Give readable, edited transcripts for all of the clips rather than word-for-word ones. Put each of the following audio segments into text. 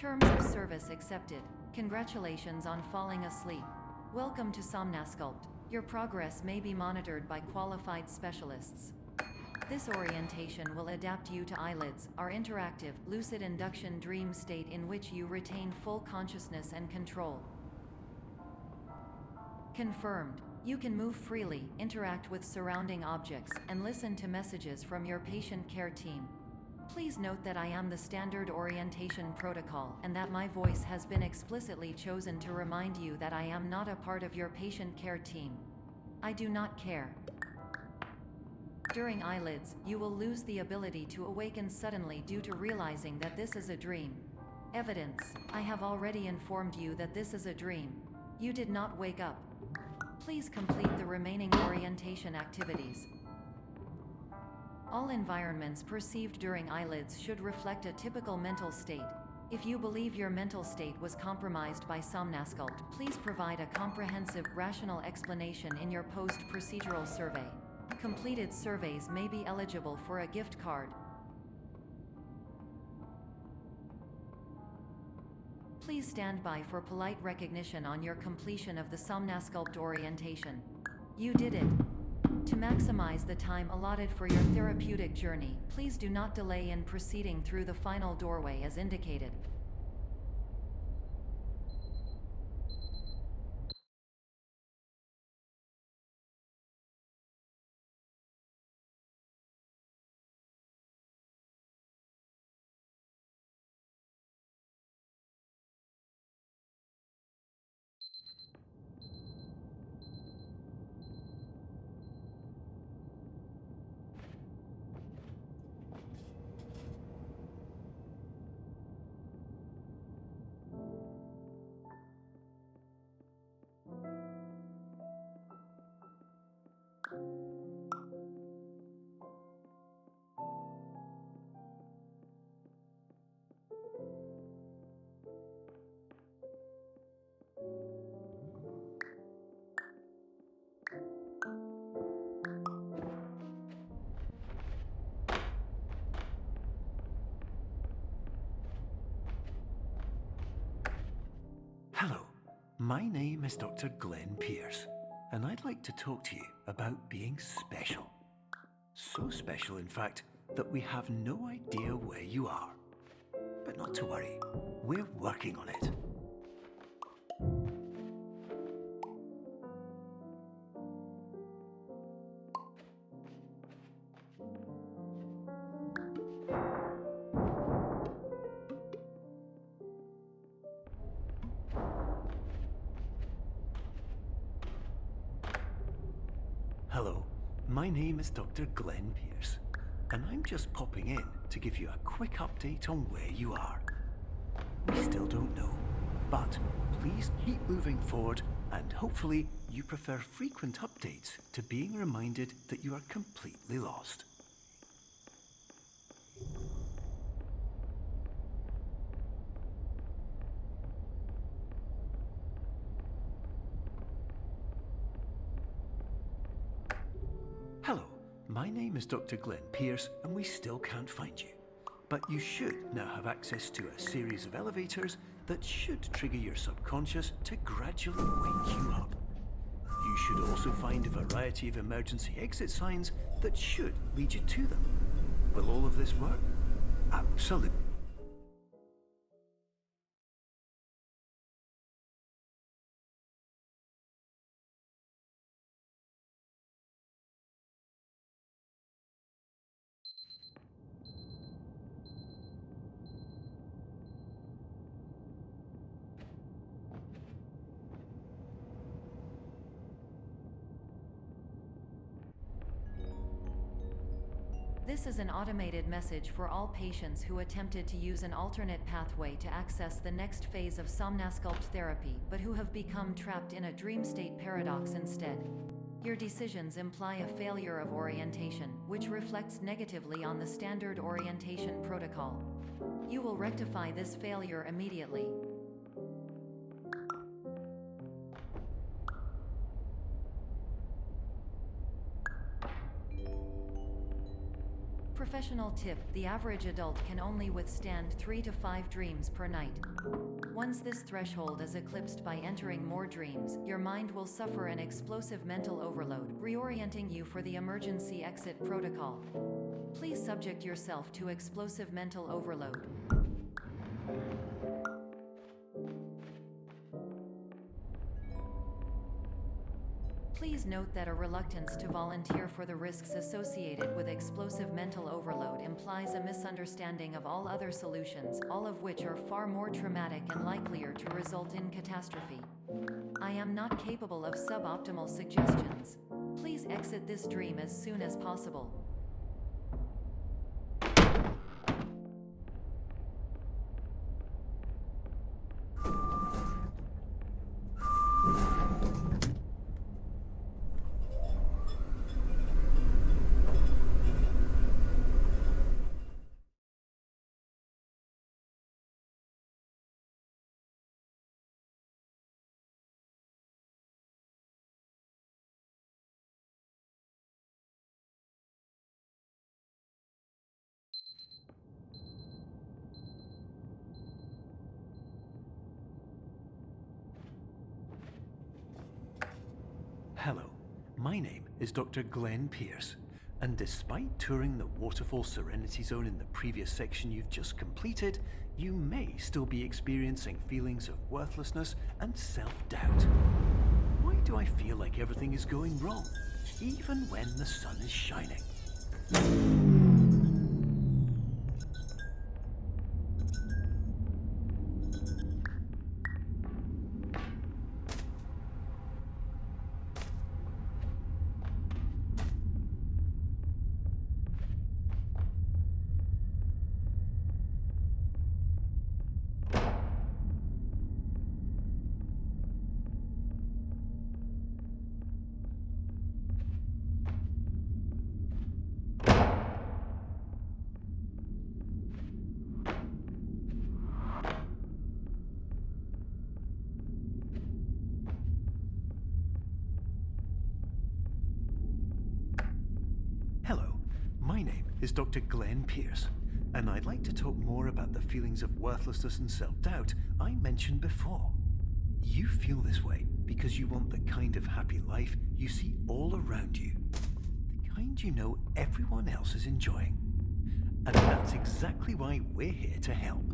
Terms of service accepted. Congratulations on falling asleep. Welcome to Somnasculpt. Your progress may be monitored by qualified specialists. This orientation will adapt you to eyelids, our interactive, lucid induction dream state in which you retain full consciousness and control. Confirmed. You can move freely, interact with surrounding objects, and listen to messages from your patient care team. Please note that I am the standard orientation protocol and that my voice has been explicitly chosen to remind you that I am not a part of your patient care team. I do not care. During eyelids, you will lose the ability to awaken suddenly due to realizing that this is a dream. Evidence. I have already informed you that this is a dream. You did not wake up. Please complete the remaining orientation activities. All environments perceived during eyelids should reflect a typical mental state. If you believe your mental state was compromised by Somnasculpt, please provide a comprehensive, rational explanation in your post-procedural survey. Completed surveys may be eligible for a gift card. Please stand by for polite recognition on your completion of the Somnasculpt orientation. You did it! To maximize the time allotted for your therapeutic journey, please do not delay in proceeding through the final doorway as indicated. Hello, my name is Dr. Glenn Pierce, and I'd like to talk to you about being special. So special, in fact, that we have no idea where you are. But not to worry, we're working on it. Hello, my name is Dr. Glenn Pierce, and I'm just popping in to give you a quick update on where you are. We still don't know, but please keep moving forward, and hopefully you prefer frequent updates to being reminded that you are completely lost. Hello, my name is Dr. Glenn Pierce, and we still can't find you. But you should now have access to a series of elevators that should trigger your subconscious to gradually wake you up. You should also find a variety of emergency exit signs that should lead you to them. Will all of this work? Absolutely. This is an automated message for all patients who attempted to use an alternate pathway to access the next phase of Somnasculpt therapy, but who have become trapped in a dream state paradox instead. Your decisions imply a failure of orientation, which reflects negatively on the standard orientation protocol. You will rectify this failure immediately. Professional tip: the average adult can only withstand 3 to 5 dreams per night. Once this threshold is eclipsed by entering more dreams, your mind will suffer an explosive mental overload, reorienting you for the emergency exit protocol. Please subject yourself to explosive mental overload. Please note that a reluctance to volunteer for the risks associated with explosive mental overload implies a misunderstanding of all other solutions, all of which are far more traumatic and likelier to result in catastrophe. I am not capable of suboptimal suggestions. Please exit this dream as soon as possible. Hello, my name is Dr. Glenn Pierce, and despite touring the Waterfall Serenity Zone in the previous section you've just completed, you may still be experiencing feelings of worthlessness and self-doubt. Why do I feel like everything is going wrong, even when the sun is shining? Hello, my name is Dr. Glenn Pierce, and I'd like to talk more about the feelings of worthlessness and self-doubt I mentioned before. You feel this way because you want the kind of happy life you see all around you, the kind you know everyone else is enjoying. And that's exactly why we're here to help.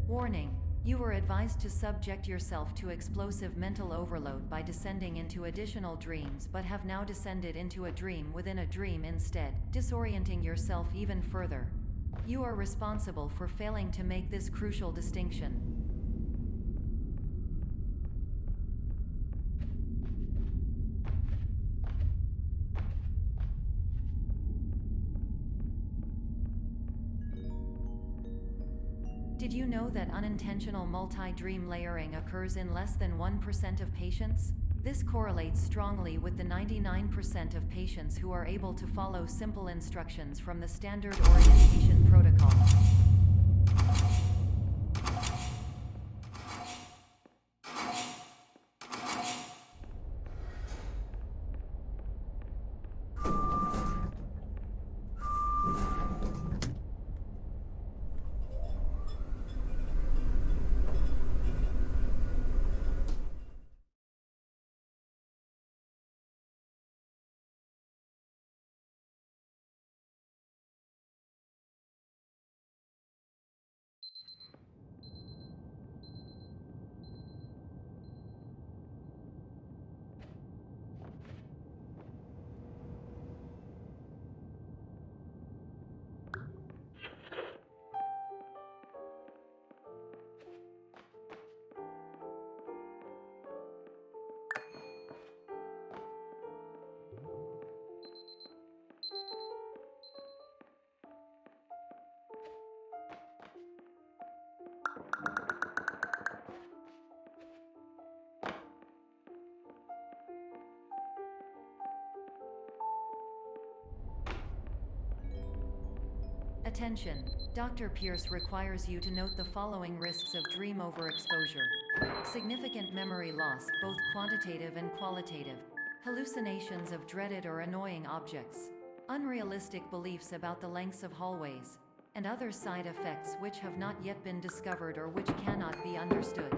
Warning: you were advised to subject yourself to explosive mental overload by descending into additional dreams, but have now descended into a dream within a dream instead, disorienting yourself even further. You are responsible for failing to make this crucial distinction. Did you know that unintentional multi-dream layering occurs in less than 1% of patients? This correlates strongly with the 99% of patients who are able to follow simple instructions from the standard orientation protocol. Attention! Dr. Pierce requires you to note the following risks of dream overexposure. Significant memory loss, both quantitative and qualitative. Hallucinations of dreaded or annoying objects. Unrealistic beliefs about the lengths of hallways. And other side effects which have not yet been discovered or which cannot be understood.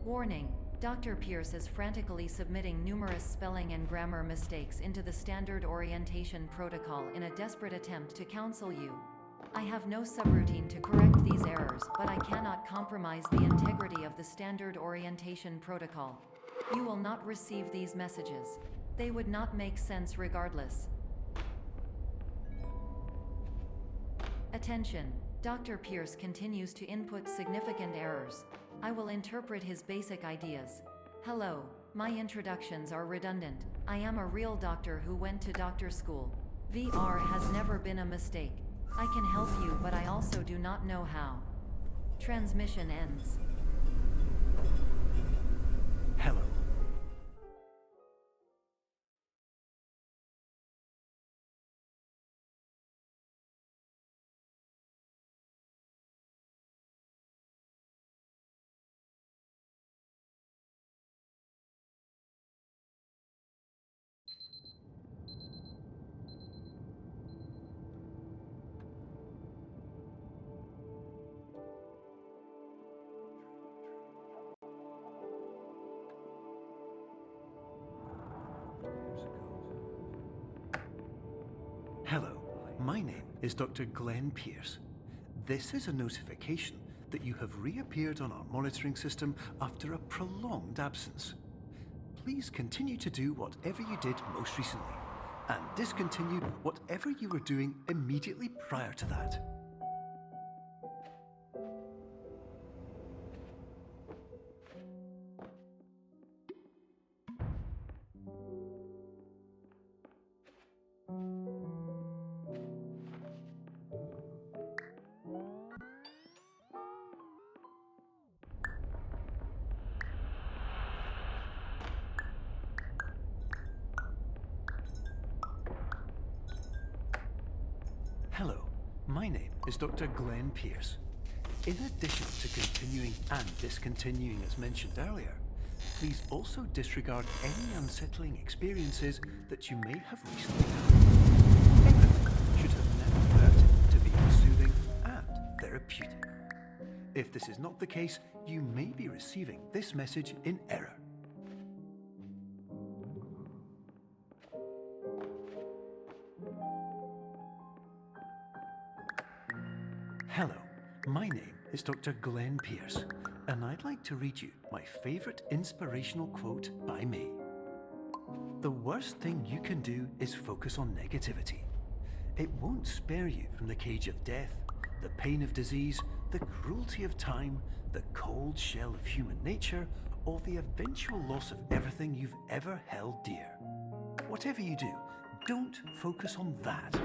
Warning. Dr. Pierce is frantically submitting numerous spelling and grammar mistakes into the standard orientation protocol in a desperate attempt to counsel you. I have no subroutine to correct these errors, but I cannot compromise the integrity of the standard orientation protocol. You will not receive these messages. They would not make sense regardless. Attention! Dr. Pierce continues to input significant errors. I will interpret his basic ideas. Hello, my introductions are redundant. I am a real doctor who went to doctor school. VR has never been a mistake. I can help you, but I also do not know how. Transmission ends. Hello. Hello, my name is Dr. Glenn Pierce. This is a notification that you have reappeared on our monitoring system after a prolonged absence. Please continue to do whatever you did most recently, and discontinue whatever you were doing immediately prior to that. Hello, my name is Dr. Glenn Pierce. In addition to continuing and discontinuing as mentioned earlier, please also disregard any unsettling experiences that you may have recently had. Everything should have never hurt to be soothing and therapeutic. If this is not the case, you may be receiving this message in error. Hello, my name is Dr. Glenn Pierce, and I'd like to read you my favorite inspirational quote by me. The worst thing you can do is focus on negativity. It won't spare you from the cage of death, the pain of disease, the cruelty of time, the cold shell of human nature, or the eventual loss of everything you've ever held dear. Whatever you do, don't focus on that.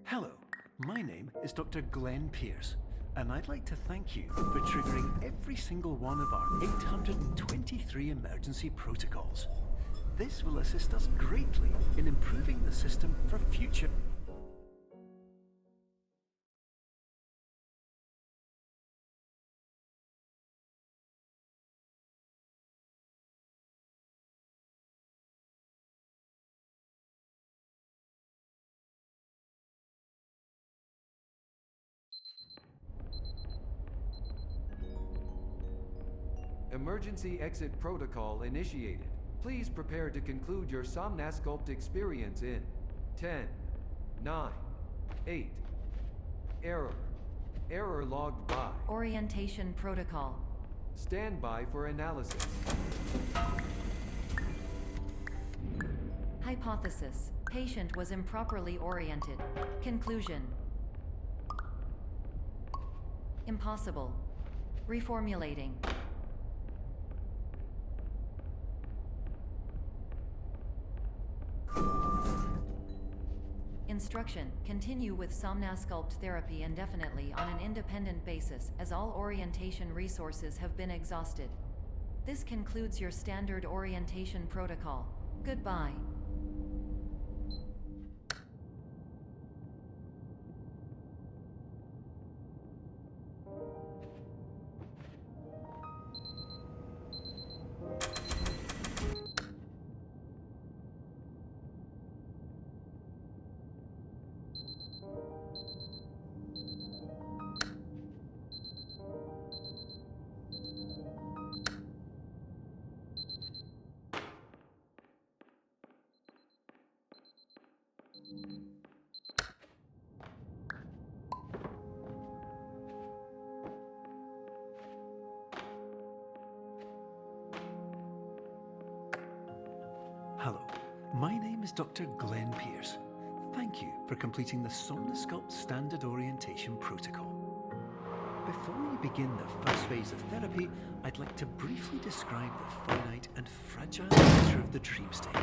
Hello, my name is Dr. Glenn Pierce, and I'd like to thank you for triggering every single one of our 823 emergency protocols. This will assist us greatly in improving the system for future. Emergency exit protocol initiated. Please prepare to conclude your Somnasculpt experience in 10, 9, 8. Error. Error logged by. Orientation protocol. Stand by for analysis. Hypothesis. Patient was improperly oriented. Conclusion. Impossible. Reformulating. instruction, continue with Somnasculpt therapy indefinitely on an independent basis, as all orientation resources have been exhausted. This concludes your standard orientation protocol. Goodbye. Hello, my name is Dr. Glenn Pierce. Thank you for completing the Somnasculpt Standard Orientation Protocol. Before we begin the first phase of therapy, I'd like to briefly describe the finite and fragile nature of the dream state.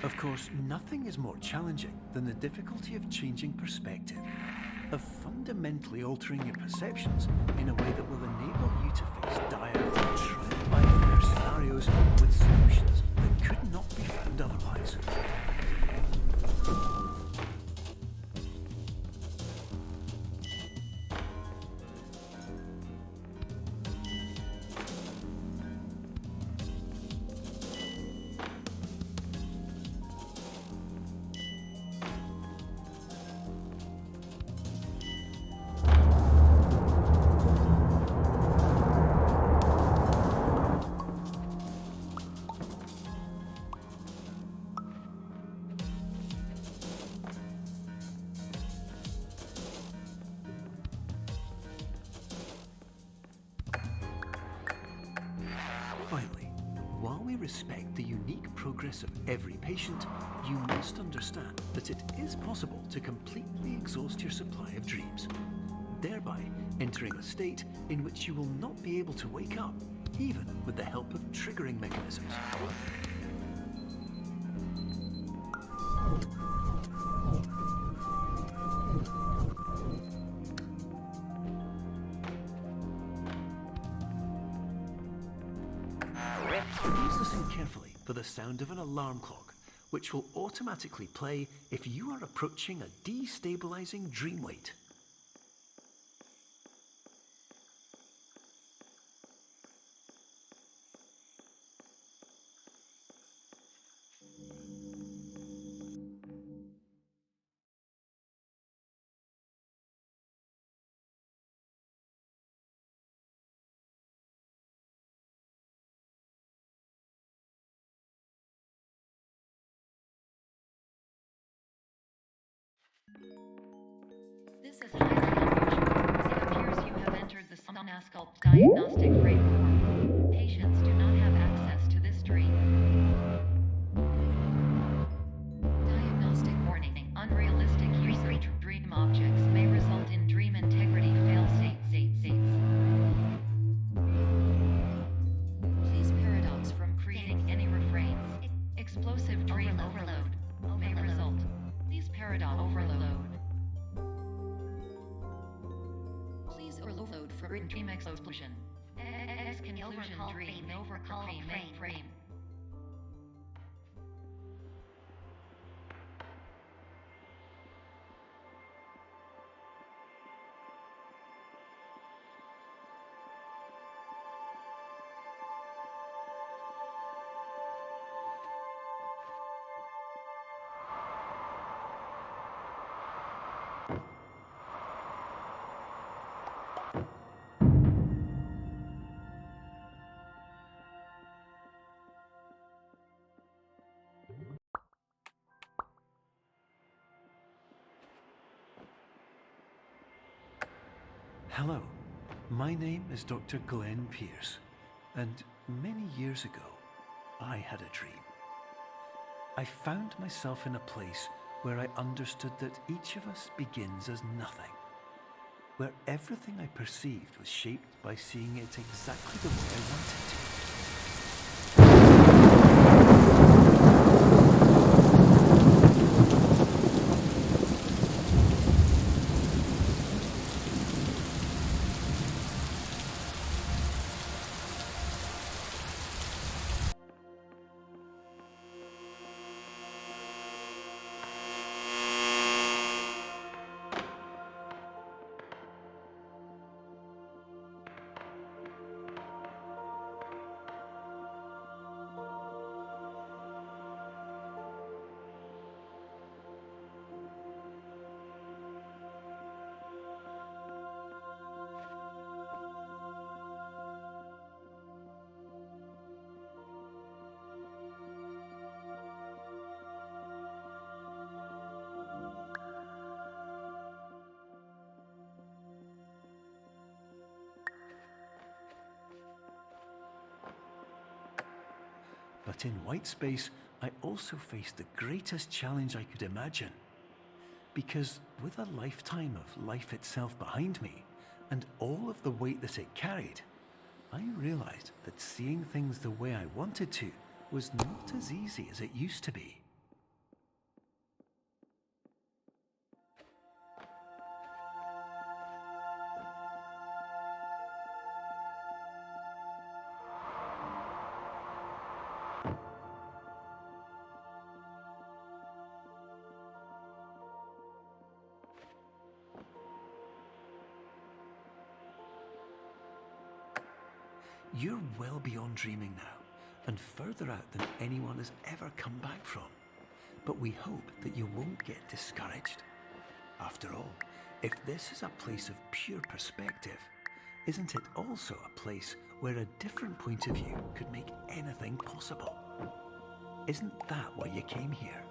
Of course, nothing is more challenging than the difficulty of changing perspective, of fundamentally altering your perceptions in a way that will enable you to face dire, trial-by-fire scenarios with solutions that could not be found otherwise. Finally, while we respect the unique progress of every patient, you must understand that it is possible to completely exhaust your supply of dreams, thereby entering a state in which you will not be able to wake up, even with the help of triggering mechanisms. Please listen carefully for the sound of an alarm clock, which will automatically play if you are approaching a destabilizing dream weight. This is highly unusual. It appears you have entered the Somnasculpt diagnostic framework. Patients do not have access to this dream. Diagnostic warning. Unrealistic use of dream objects may result in dream integrity fail-states. Please paradox from creating any refrains. Explosive dream overload may result. Please paradox overload. Please overload for dream explosion. Conclusion dream overcall frame. Hello, my name is Dr. Glenn Pierce, and many years ago, I had a dream. I found myself in a place where I understood that each of us begins as nothing, where everything I perceived was shaped by seeing it exactly the way I wanted to. But in white space, I also faced the greatest challenge I could imagine. Because with a lifetime of life itself behind me, and all of the weight that it carried, I realized that seeing things the way I wanted to was not as easy as it used to be. You're well beyond dreaming now, and further out than anyone has ever come back from. But we hope that you won't get discouraged. After all, if this is a place of pure perspective, isn't it also a place where a different point of view could make anything possible? Isn't that why you came here?